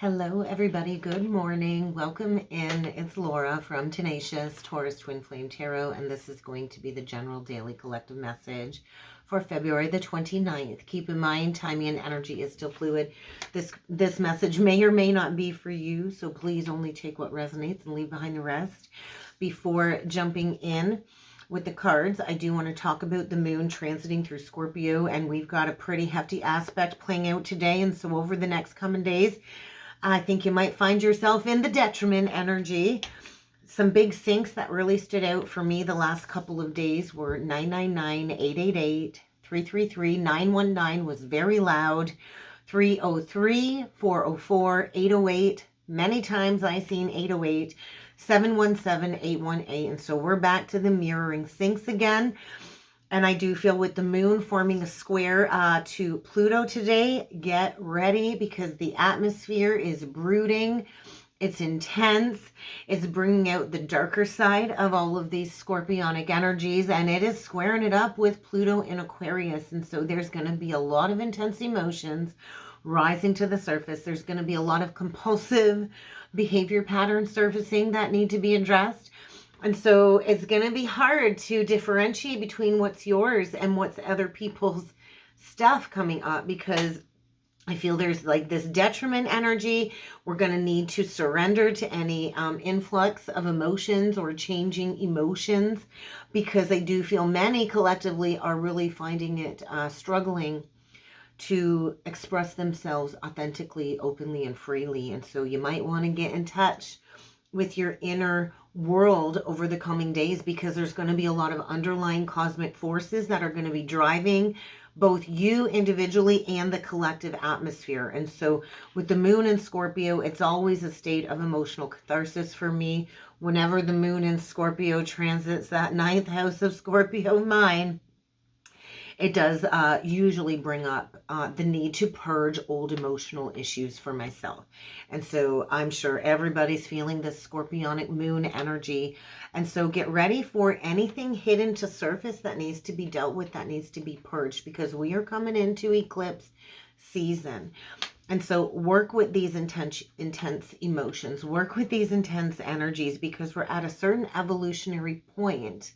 Hello, everybody. Good morning. Welcome in. It's Laura from Tenacious Taurus Twin Flame Tarot, and this is going to be the general daily collective message for February the 29th. Keep in mind, timing and energy is still fluid. This message may or may not be for you, so please only take what resonates and leave behind the rest. Before jumping in with the cards, I do want to talk about the moon transiting through Scorpio, and we've got a pretty hefty aspect playing out today, and so over the next coming days, I think you might find yourself in the detriment energy. Some big syncs that really stood out for me the last couple of days were 999, 888, 333, 919 was very loud, 303, 404, 808. Many times I seen 808, 717, 818. And so we're back to the mirroring syncs again. And I do feel with the moon forming a square to Pluto today, get ready because the atmosphere is brooding. It's intense. It's bringing out the darker side of all of these scorpionic energies, and it is squaring it up with Pluto in Aquarius. And so there's going to be a lot of intense emotions rising to the surface. There's going to be a lot of compulsive behavior patterns surfacing that need to be addressed. And so it's going to be hard to differentiate between what's yours and what's other people's stuff coming up, because I feel there's like this detriment energy. We're going to need to surrender to any influx of emotions or changing emotions, because I do feel many collectively are really finding it struggling to express themselves authentically, openly, and freely. And so you might want to get in touch with your inner world over the coming days, because there's going to be a lot of underlying cosmic forces that are going to be driving both you individually and the collective atmosphere. And so with the moon in Scorpio, it's always a state of emotional catharsis for me. Whenever the moon in Scorpio transits that 9th house of Scorpio mine, it does usually bring up the need to purge old emotional issues for myself. And so I'm sure everybody's feeling this scorpionic moon energy. And so get ready for anything hidden to surface that needs to be dealt with, that needs to be purged, because we are coming into eclipse season. And so work with these intense emotions, work with these intense energies, because we're at a certain evolutionary point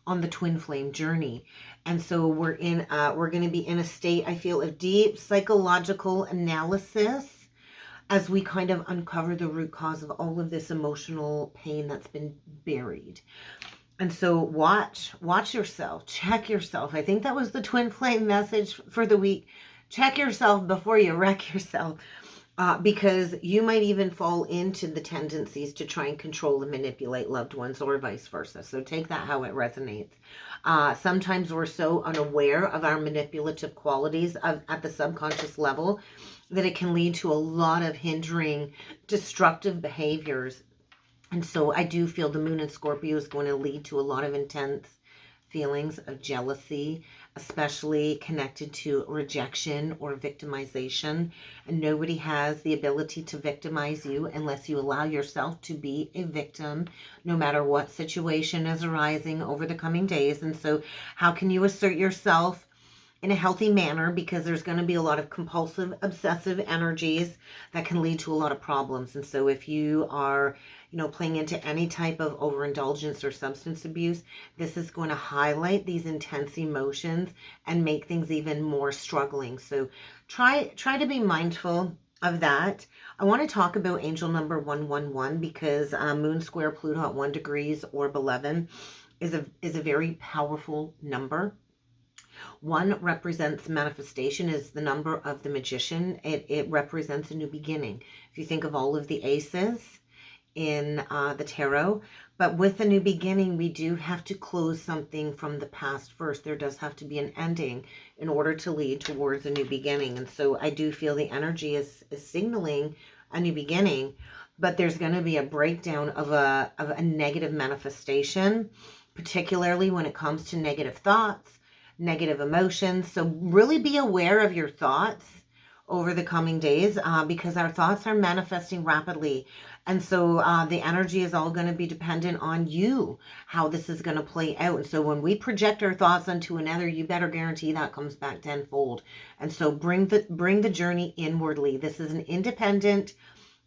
on the twin flame journey. And so we're going to be in a state, I feel, of deep psychological analysis as we kind of uncover the root cause of all of this emotional pain that's been buried. And so watch yourself, check yourself. I think that was the twin flame message for the week. Check yourself before you wreck yourself. Because you might even fall into the tendencies to try and control and manipulate loved ones, or vice versa. So take that how it resonates. Sometimes we're so unaware of our manipulative qualities at the subconscious level that it can lead to a lot of hindering, destructive behaviors. And so I do feel the moon in Scorpio is going to lead to a lot of intense feelings of jealousy, especially connected to rejection or victimization. And nobody has the ability to victimize you unless you allow yourself to be a victim, no matter what situation is arising over the coming days. And so how can you assert yourself in a healthy manner? Because there's going to be a lot of compulsive, obsessive energies that can lead to a lot of problems. And so if you are, playing into any type of overindulgence or substance abuse, this is going to highlight these intense emotions and make things even more struggling. So try to be mindful of that. I want to talk about angel number 111, because moon square Pluto at 1 degrees orb 11 is a very powerful number. 1 represents manifestation, is the number of the magician. It represents a new beginning. If you think of all of the aces in the tarot, but with a new beginning, we do have to close something from the past first. There does have to be an ending in order to lead towards a new beginning. And so I do feel the energy is signaling a new beginning, but there's going to be a breakdown of a negative manifestation, particularly when it comes to negative thoughts, negative emotions. So really be aware of your thoughts over the coming days because our thoughts are manifesting rapidly. And so the energy is all going to be dependent on you, how this is going to play out. And so when we project our thoughts onto another, you better guarantee that comes back tenfold. And so bring the journey inwardly. This is an independent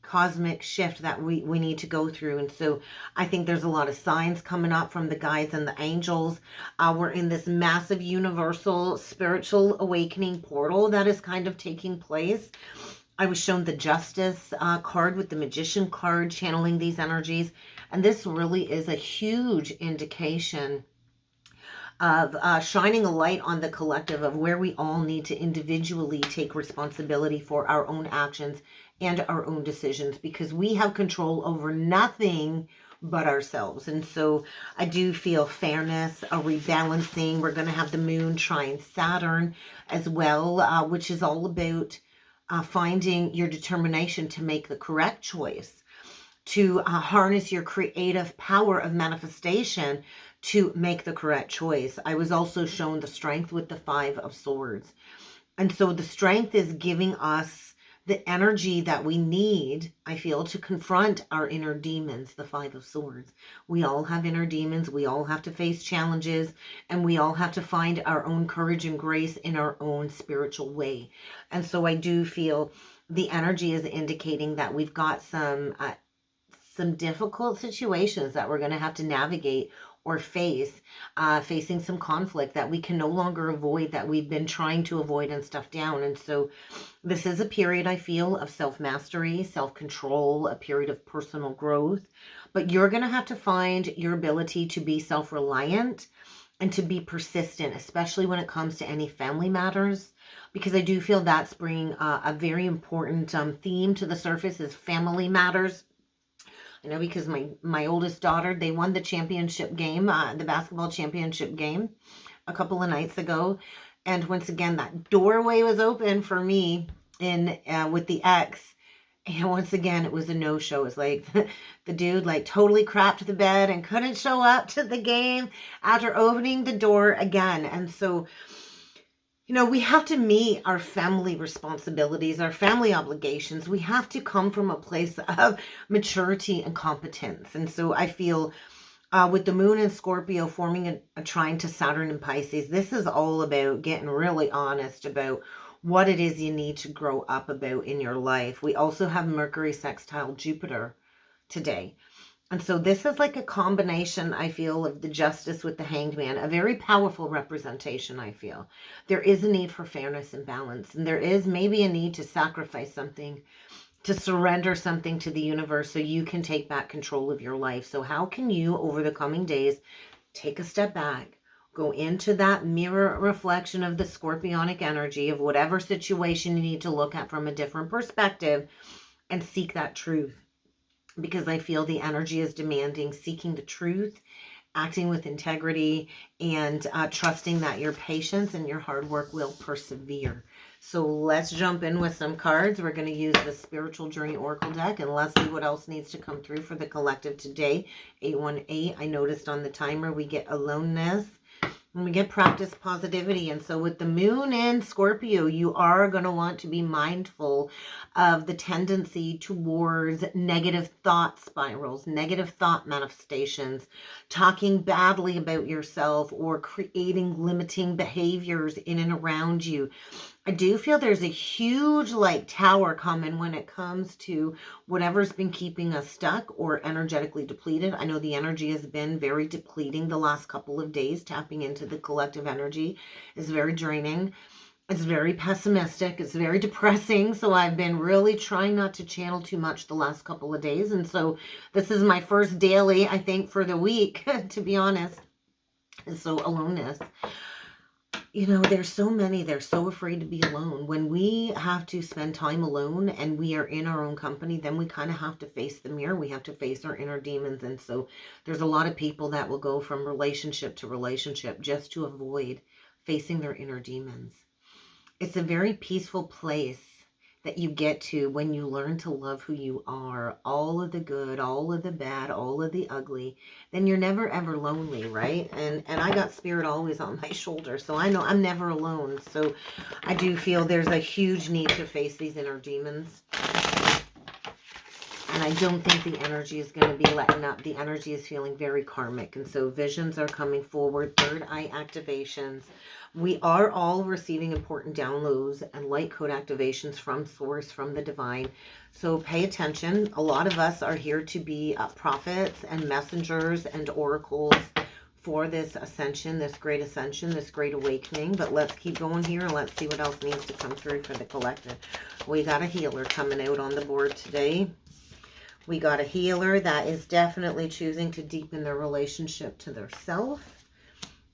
cosmic shift that we need to go through. And so I think there's a lot of signs coming up from the guides and the angels. We're in this massive universal spiritual awakening portal that is kind of taking place. I was shown the Justice card with the Magician card channeling these energies. And this really is a huge indication of shining a light on the collective of where we all need to individually take responsibility for our own actions and our own decisions, because we have control over nothing but ourselves. And so I do feel fairness, a rebalancing. We're going to have the moon trine Saturn as well, which is all about finding your determination to make the correct choice, to harness your creative power of manifestation to make the correct choice. I was also shown the strength with the Five of Swords. And so the strength is giving us the energy that we need, I feel, to confront our inner demons, the Five of Swords. We all have inner demons. We all have to face challenges, and we all have to find our own courage and grace in our own spiritual way. And so I do feel the energy is indicating that we've got some difficult situations that we're going to have to navigate or face, facing some conflict that we can no longer avoid, that we've been trying to avoid and stuff down. And so this is a period, I feel, of self-mastery, self-control, a period of personal growth. But you're going to have to find your ability to be self-reliant and to be persistent, especially when it comes to any family matters, because I do feel that's bringing a very important theme to the surface, is family matters. I know, because my oldest daughter, they won the championship game, the basketball championship game a couple of nights ago. And once again, that doorway was open for me in with the ex. And once again, it was a no-show. It's like the dude like totally crapped the bed and couldn't show up to the game after opening the door again. And so, you know, we have to meet our family responsibilities, our family obligations. We have to come from a place of maturity and competence. And so I feel with the moon in Scorpio forming a trine to Saturn and Pisces, this is all about getting really honest about what it is you need to grow up about in your life. We also have Mercury sextile Jupiter today. And so this is like a combination, I feel, of the Justice with the Hanged Man, a very powerful representation, I feel. There is a need for fairness and balance, and there is maybe a need to sacrifice something, to surrender something to the universe so you can take back control of your life. So how can you, over the coming days, take a step back, go into that mirror reflection of the scorpionic energy of whatever situation you need to look at from a different perspective and seek that truth? Because I feel the energy is demanding seeking the truth, acting with integrity, and trusting that your patience and your hard work will persevere. So let's jump in with some cards. We're going to use the Spiritual Journey Oracle deck, and let's see what else needs to come through for the collective today. 818, I noticed on the timer we get aloneness. And we get practice positivity. And so with the moon in Scorpio, you are going to want to be mindful of the tendency towards negative thought spirals, negative thought manifestations, talking badly about yourself, or creating limiting behaviors in and around you. I do feel there's a huge like tower coming when it comes to whatever's been keeping us stuck or energetically depleted. I know the energy has been very depleting the last couple of days. Tapping into the collective energy is very draining. It's very pessimistic. It's very depressing. So I've been really trying not to channel too much the last couple of days. And so this is my first daily, I think, for the week, to be honest. And so aloneness. You know, there's so many, they're so afraid to be alone. When we have to spend time alone and we are in our own company, then we kind of have to face the mirror. We have to face our inner demons. And so there's a lot of people that will go from relationship to relationship just to avoid facing their inner demons. It's a very peaceful place that you get to when you learn to love who you are, all of the good, all of the bad, all of the ugly, then you're never ever lonely, right? And I got spirit always on my shoulder, so I know I'm never alone. So I do feel there's a huge need to face these inner demons. And I don't think the energy is going to be letting up. The energy is feeling very karmic. And so visions are coming forward, third eye activations. We are all receiving important downloads and light code activations from source, from the divine. So pay attention. A lot of us are here to be prophets and messengers and oracles for this ascension, this great awakening. But let's keep going here and let's see what else needs to come through for the collective. We got a healer coming out on the board today. We got a healer that is definitely choosing to deepen their relationship to their self.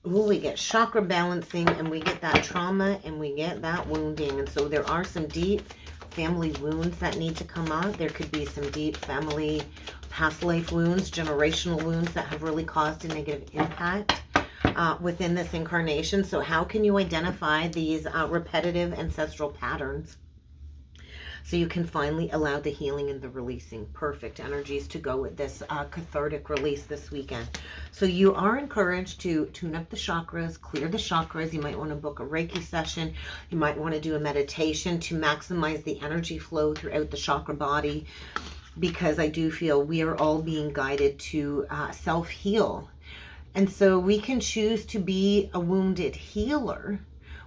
Ooh, we get chakra balancing, and we get that trauma, and we get that wounding. And so there are some deep family wounds that need to come up. There could be some deep family past life wounds, generational wounds that have really caused a negative impact within this incarnation. So how can you identify these repetitive ancestral patterns? So you can finally allow the healing and the releasing. Perfect energies to go with this cathartic release this weekend. So you are encouraged to tune up the chakras, clear the chakras. You might want to book a Reiki session. You might want to do a meditation to maximize the energy flow throughout the chakra body, because I do feel we are all being guided to self-heal. And so we can choose to be a wounded healer.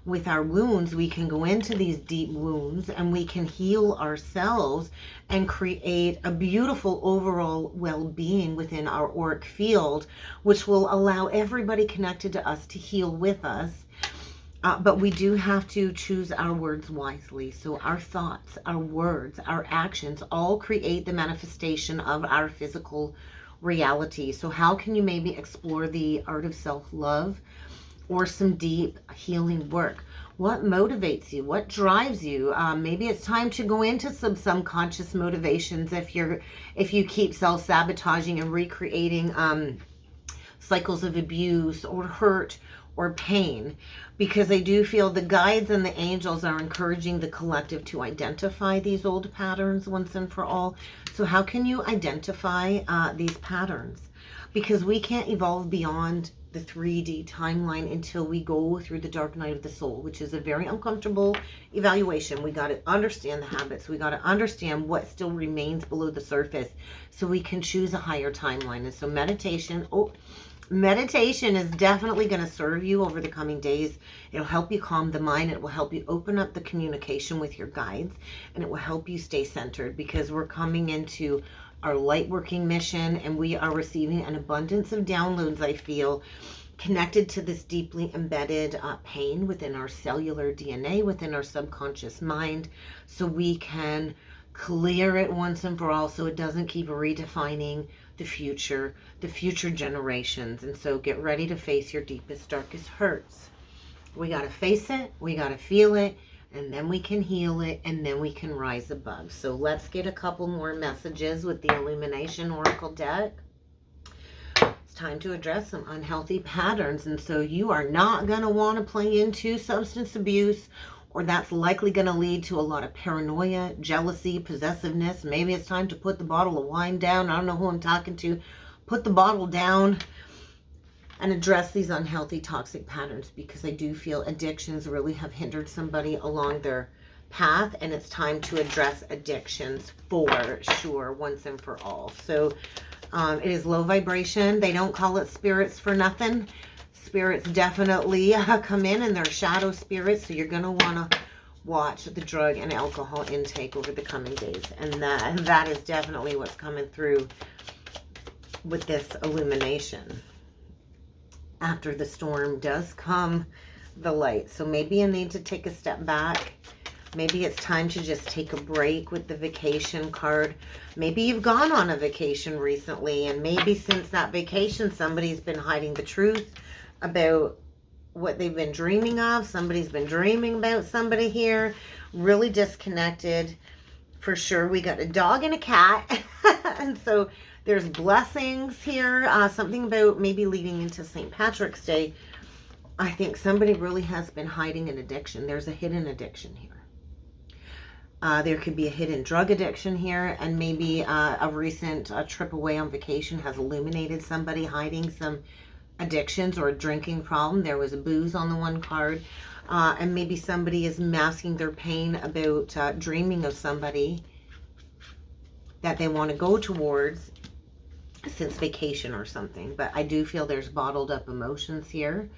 With our wounds, we can go into these deep wounds and we can heal ourselves and create a beautiful overall well-being within our auric field, which will allow everybody connected to us to heal with us. But we do have to choose our words wisely. So our thoughts, our words, our actions all create the manifestation of our physical reality. So how can you maybe explore the art of self-love or some deep healing work? What motivates you? What drives you? Maybe it's time to go into some subconscious motivations if you keep self-sabotaging and recreating cycles of abuse or hurt or pain, because I do feel the guides and the angels are encouraging the collective to identify these old patterns once and for all. So how can you identify these patterns? Because we can't evolve beyond the 3D timeline until we go through the dark night of the soul, which is a very uncomfortable evaluation. We got to understand the habits. We got to understand what still remains below the surface so we can choose a higher timeline. And so meditation is definitely going to serve you over the coming days. It'll help you calm the mind. It will help you open up the communication with your guides, and it will help you stay centered, because we're coming into our light working mission and we are receiving an abundance of downloads, I feel, connected to this deeply embedded pain within our cellular DNA, within our subconscious mind, so we can clear it once and for all, so it doesn't keep redefining the future generations. And so get ready to face your deepest, darkest hurts. We got to face it, we got to feel it, and then we can heal it, and then we can rise above. So let's get a couple more messages with the Illumination Oracle deck. It's time to address some unhealthy patterns. And so you are not going to want to play into substance abuse, or that's likely going to lead to a lot of paranoia, jealousy, possessiveness. Maybe it's time to put the bottle of wine down. I don't know who I'm talking to. Put the bottle down and address these unhealthy, toxic patterns, because I do feel addictions really have hindered somebody along their path, and it's time to address addictions for sure, once and for all. So it is low vibration. They don't call it spirits for nothing. Spirits definitely come in, and they're shadow spirits, so you're going to want to watch the drug and alcohol intake over the coming days. And that is definitely what's coming through with this illumination. After the storm does come the light. So maybe you need to take a step back. Maybe it's time to just take a break with the vacation card. Maybe you've gone on a vacation recently, and maybe since that vacation somebody's been hiding the truth about what they've been dreaming of. Somebody's been dreaming about somebody here. Really disconnected for sure. We got a dog and a cat. And so there's blessings here. Something about maybe leading into St. Patrick's Day. I think somebody really has been hiding an addiction. There's a hidden addiction here. There could be a hidden drug addiction here, and maybe a recent trip away on vacation has illuminated somebody hiding some addictions or a drinking problem. There was a booze on the one card, and maybe somebody is masking their pain about dreaming of somebody that they want to go towards since vacation or something. But I do feel there's bottled up emotions here.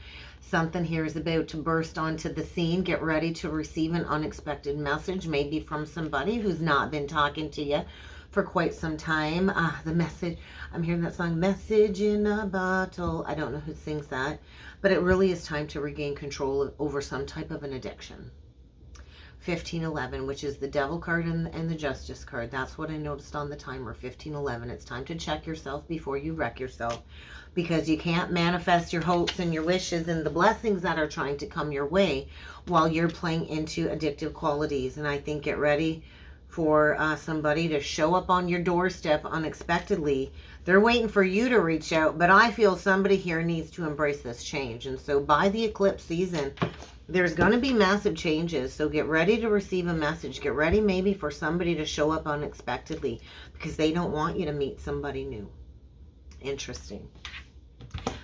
Something here is about to burst onto the scene. Get ready to receive an unexpected message, maybe from somebody who's not been talking to you for quite some time. The message, I'm hearing that song, Message in a Bottle. I don't know who sings that, but it really is time to regain control over some type of an addiction. 1511, which is the Devil card and the Justice card. That's what I noticed on the timer, 1511. It's time to check yourself before you wreck yourself, because you can't manifest your hopes and your wishes and the blessings that are trying to come your way while you're playing into addictive qualities. And I think get ready for somebody to show up on your doorstep unexpectedly. They're waiting for you to reach out, but I feel somebody here needs to embrace this change. And so by the eclipse season, there's going to be massive changes. So get ready to receive a message. Get ready maybe for somebody to show up unexpectedly because they don't want you to meet somebody new. Interesting.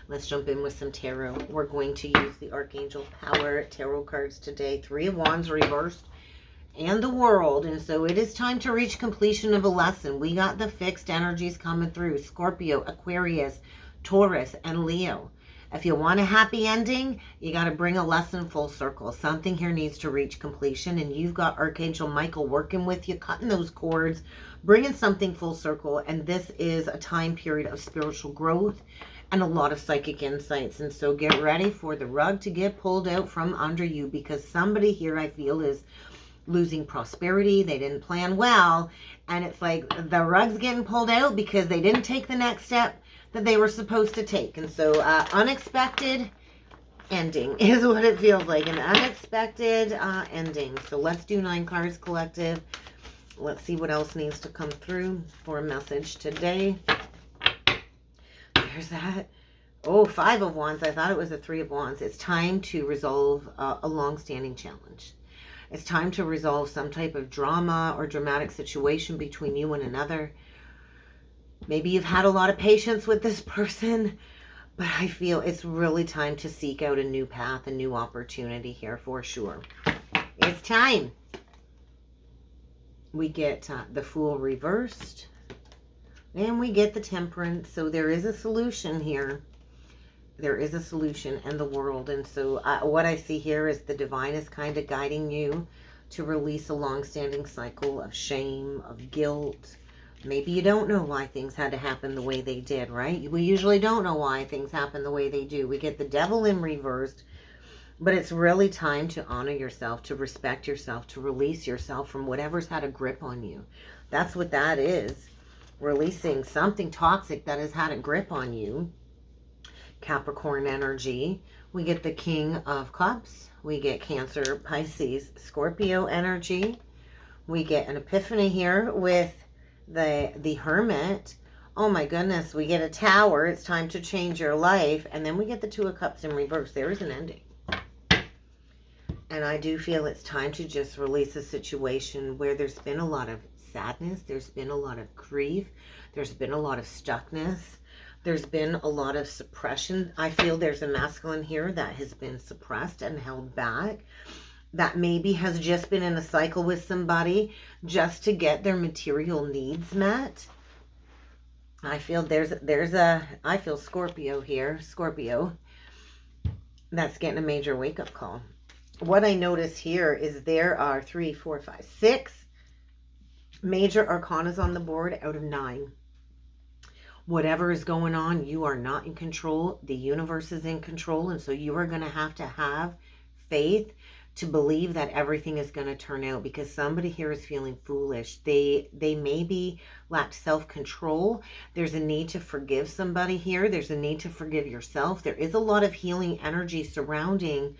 Let's jump in with some tarot. We're going to use the Archangel Power Tarot cards today. 3 of Wands reversed and the World. And so it is time to reach completion of a lesson. We got the fixed energies coming through. Scorpio, Aquarius, Taurus, and Leo. If you want a happy ending, you got to bring a lesson full circle. Something here needs to reach completion, and you've got Archangel Michael working with you, cutting those cords, bringing something full circle. And this is a time period of spiritual growth and a lot of psychic insights. And so get ready for the rug to get pulled out from under you, because somebody here, I feel, is losing prosperity. They didn't plan well, and it's like the rug's getting pulled out because they didn't take the next step that they were supposed to take. And so unexpected ending is what it feels like, an unexpected ending. So let's do 9 cards collective. Let's see what else needs to come through for a message today. There's that. Oh, 5 of Wands. I thought it was a 3 of Wands. It's time to resolve a long-standing challenge. It's time to resolve some type of drama or dramatic situation between you and another. Maybe you've had a lot of patience with this person, but I feel it's really time to seek out a new path, a new opportunity here for sure. It's time. We get the Fool reversed, and we get the Temperance. So there is a solution here. There is a solution in the World. And so what I see here is the divine is kind of guiding you to release a long-standing cycle of shame, of guilt. Maybe you don't know why things had to happen the way they did, right? We usually don't know why things happen the way they do. We get the Devil in reversed, but it's really time to honor yourself, to respect yourself, to release yourself from whatever's had a grip on you. That's what that is. Releasing something toxic that has had a grip on you. Capricorn energy. We get the King of Cups. We get Cancer, Pisces, Scorpio energy. We get an epiphany here with the Hermit. Oh my goodness, we get a Tower. It's time to change your life. And then we get the 2 of Cups in reverse. There is an ending. And I do feel it's time to just release a situation where there's been a lot of sadness. There's been a lot of grief. There's been a lot of stuckness. There's been a lot of suppression. I feel there's a masculine here that has been suppressed and held back, that maybe has just been in a cycle with somebody just to get their material needs met. I feel I feel Scorpio here, Scorpio, that's getting a major wake-up call. What I notice here is there are 3, 4, 5, 6 major arcanas on the board out of 9. Whatever is going on, you are not in control. The universe is in control. And so you are going to have faith to believe that everything is going to turn out, because somebody here is feeling foolish. They maybe lack self-control. There's a need to forgive somebody here. There's a need to forgive yourself. There is a lot of healing energy surrounding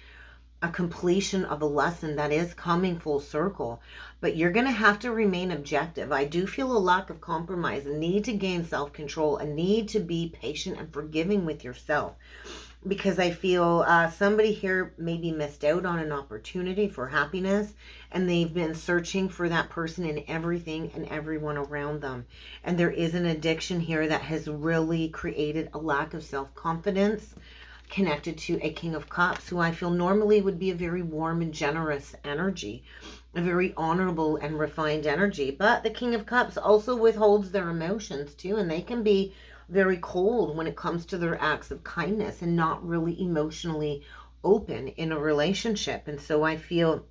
a completion of a lesson that is coming full circle, but you're going to have to remain objective. I do feel a lack of compromise, a need to gain self-control, a need to be patient and forgiving with yourself. because I feel somebody here maybe missed out on an opportunity for happiness, and they've been searching for that person in everything and everyone around them. And there is an addiction here that has really created a lack of self-confidence, connected to a King of Cups, who I feel normally would be a very warm and generous energy, a very honorable and refined energy. But the King of Cups also withholds their emotions too, and they can be very cold when it comes to their acts of kindness and not really emotionally open in a relationship. And so I feel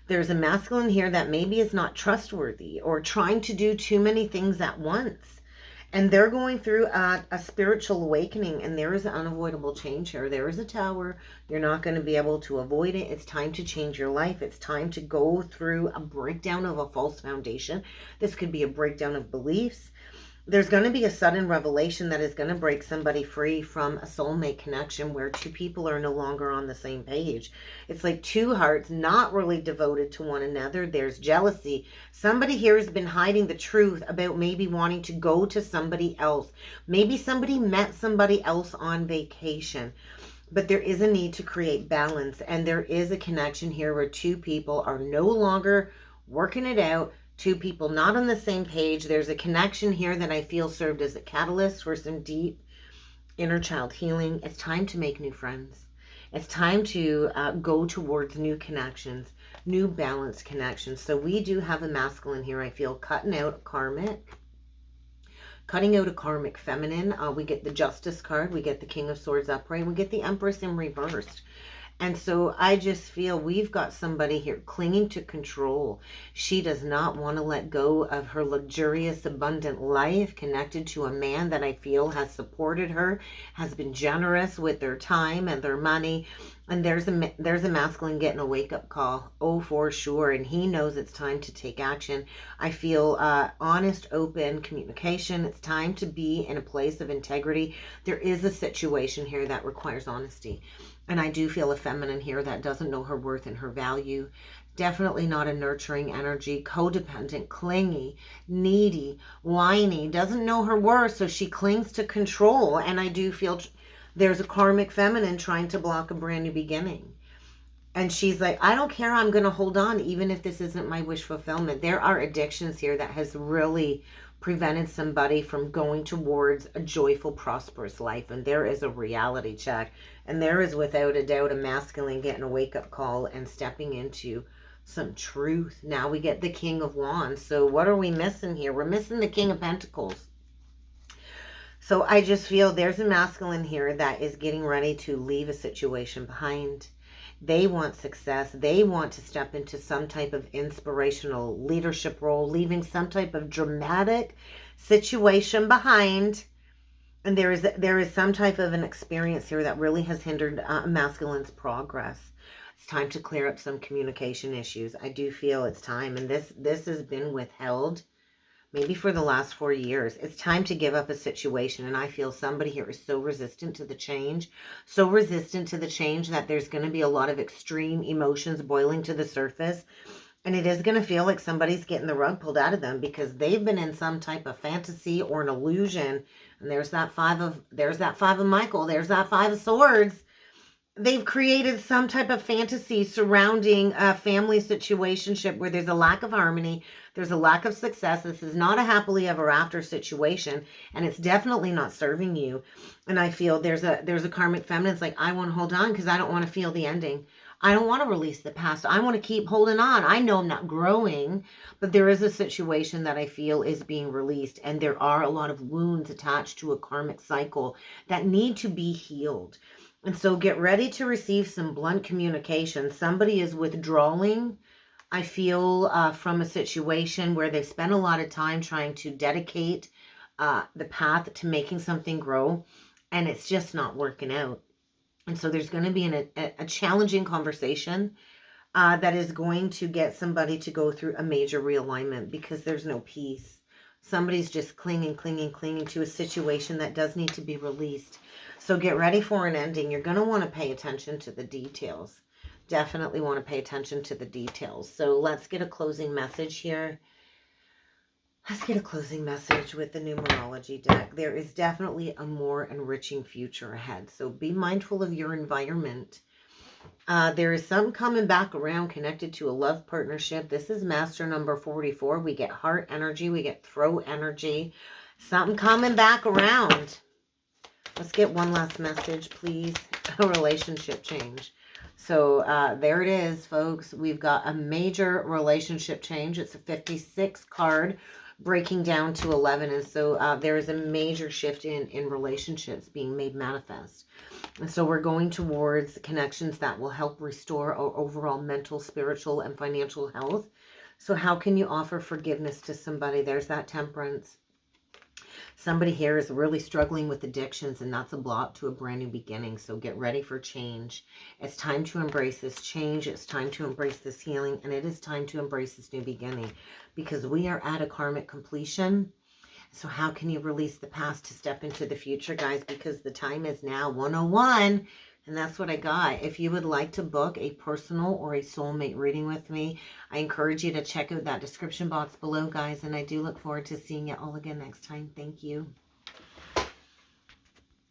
there's a masculine here that maybe is not trustworthy or trying to do too many things at once. And they're going through a spiritual awakening, and there is an unavoidable change here. There is a tower. You're not going to be able to avoid it. It's time to change your life. It's time to go through a breakdown of a false foundation. This could be a breakdown of beliefs. There's going to be a sudden revelation that is going to break somebody free from a soulmate connection where two people are no longer on the same page. It's like two hearts not really devoted to one another. There's jealousy. Somebody here has been hiding the truth about maybe wanting to go to somebody else. Maybe somebody met somebody else on vacation. But there is a need to create balance, and there is a connection here where two people are no longer working it out. Two people not on the same page. There's a connection here that I feel served as a catalyst for some deep inner child healing. It's time to make new friends. It's time to go towards new connections, new balanced connections. So we do have a masculine here, I feel, cutting out a karmic feminine. We get the Justice card. We get the King of Swords upright. We get the Empress in reversed. And so I just feel we've got somebody here clinging to control. She does not want to let go of her luxurious, abundant life, connected to a man that I feel has supported her, has been generous with their time and their money. And there's a masculine getting a wake-up call. Oh, for sure. And he knows it's time to take action. I feel honest, open communication. It's time to be in a place of integrity. There is a situation here that requires honesty. And I do feel a feminine here that doesn't know her worth and her value. Definitely not a nurturing energy, codependent, clingy, needy, whiny, doesn't know her worth, so she clings to control. And I do feel there's a karmic feminine trying to block a brand new beginning. And she's like, I don't care, I'm going to hold on even if this isn't my wish fulfillment. There are addictions here that has really prevented somebody from going towards a joyful, prosperous life. And there is a reality check. And there is without a doubt a masculine getting a wake-up call and stepping into some truth. Now we get the King of Wands. So what are we missing here? We're missing the King of Pentacles. So I just feel there's a masculine here that is getting ready to leave a situation behind. They want success. They want to step into some type of inspirational leadership role, leaving some type of dramatic situation behind. And there is some type of an experience here that really has hindered masculine's progress. It's time to clear up some communication issues. I do feel it's time. And this has been withheld maybe for the last 4 years. It's time to give up a situation. And I feel somebody here is so resistant to the change. So resistant to the change that there's going to be a lot of extreme emotions boiling to the surface. And it is going to feel like somebody's getting the rug pulled out of them because they've been in some type of fantasy or an illusion. And there's that five of Michael. There's that 5 of Swords. They've created some type of fantasy surrounding a family situationship where there's a lack of harmony. There's a lack of success. This is not a happily ever after situation. And it's definitely not serving you. And I feel there's a karmic feminine. It's like, I want to hold on because I don't want to feel the ending. I don't want to release the past. I want to keep holding on. I know I'm not growing, but there is a situation that I feel is being released. And there are a lot of wounds attached to a karmic cycle that need to be healed. And so get ready to receive some blunt communication. Somebody is withdrawing, I feel, from a situation where they've spent a lot of time trying to dedicate the path to making something grow. And it's just not working out. And so there's going to be a challenging conversation that is going to get somebody to go through a major realignment because there's no peace. Somebody's just clinging to a situation that does need to be released. So get ready for an ending. You're going to want to pay attention to the details. Definitely want to pay attention to the details. So let's get a closing message here. Let's get a closing message with the numerology deck. There is definitely a more enriching future ahead. So be mindful of your environment. There is something coming back around connected to a love partnership. This is master number 44. We get heart energy. We get throat energy. Something coming back around. Let's get one last message, please. A relationship change. So there it is, folks. We've got a major relationship change. It's a 56 card breaking down to 11. And so there is a major shift in relationships being made manifest. And so we're going towards connections that will help restore our overall mental, spiritual, and financial health. So how can you offer forgiveness to somebody? There's that Temperance. Somebody here is really struggling with addictions, and that's a block to a brand new beginning. So get ready for change. It's time to embrace this change. It's time to embrace this healing, and it is time to embrace this new beginning, because we are at a karmic completion. So how can you release the past to step into the future, guys? Because the time is now 101. And that's what I got. If you would like to book a personal or a soulmate reading with me, I encourage you to check out that description box below, guys. And I do look forward to seeing you all again next time. Thank you.